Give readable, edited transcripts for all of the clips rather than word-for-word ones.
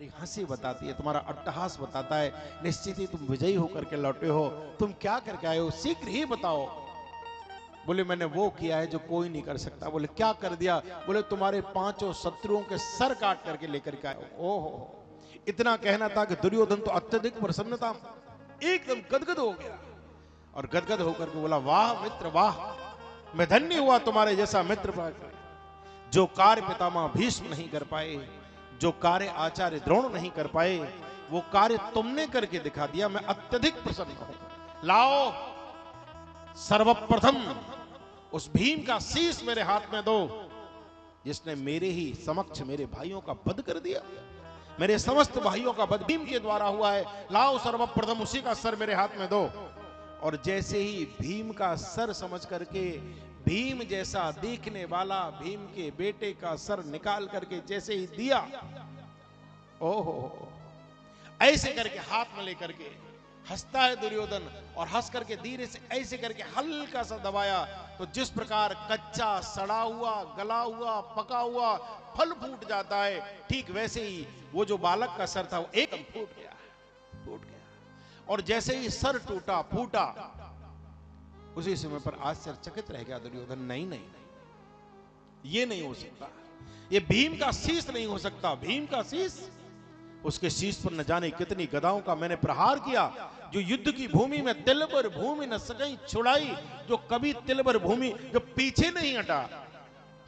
तुम्हारी हंसी बताती है, तुम्हारा अट्टहास बताता है, निश्चित ही तुम विजयी होकर के लौटे हो। तुम क्या करके आए हो, शीघ्र ही बताओ। बोले मैंने वो किया है जो कोई नहीं कर सकता। बोले क्या कर दिया? बोले तुम्हारे 5 शत्रुओं के सर काट करके लेकर के आए हो। ओहो, इतना कहना था कि दुर्योधन तो अत्यधिक प्रसन्न था, एकदम गदगद हो गया और गदगद होकर के बोला वाह मित्र वाह, मैं धन्य हुआ तुम्हारे जैसा मित्र पाकर। जो कार्य पितामह भीष्म नहीं कर पाए, जो कार्य आचार्य द्रोण नहीं कर पाए, वो कार्य तुमने करके दिखा दिया। मैं अत्यधिक प्रसन्न हूं। लाओ सर्वप्रथम उस भीम का शीश मेरे हाथ में दो, जिसने मेरे ही समक्ष मेरे भाइयों का वध कर दिया। मेरे समस्त भाइयों का वध भीम के द्वारा हुआ है। लाओ सर्वप्रथम उसी का सर मेरे हाथ में दो। और जैसे ही भीम का सर समझ करके, भीम जैसा देखने वाला भीम के बेटे का सर निकाल करके जैसे ही दिया, ओहो, ऐसे करके हाथ में लेकर के हंसता है दुर्योधन, और हंस करके धीरे से ऐसे करके हल्का सा दबाया, तो जिस प्रकार कच्चा सड़ा हुआ गला हुआ पका हुआ फल फूट जाता है, ठीक वैसे ही वो जो बालक का सर था वो एकदम फूट गया। और जैसे ही सर टूटा फूटा, उसी समय पर आश्चर्यचकित रह गया दुर्योधन। नहीं नहीं नहीं, ये नहीं हो सकता, ये भीम का शीश नहीं हो सकता। भीम का शीश, उसके शीश पर न जाने कितनी गदाओं का मैंने प्रहार किया, जो युद्ध की भूमि में तिलभर भूमि न सकई छुड़ाई, जो कभी तिलभर भूमि जो पीछे नहीं हटा,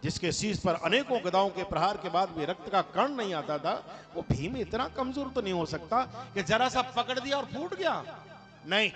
जिसके शीश पर अनेकों गदाओं के प्रहार के बाद भी रक्त का कण नहीं आता था, वो भीम इतना कमजोर तो नहीं हो सकता कि जरा सा पकड़ दिया और फूट गया। नहीं,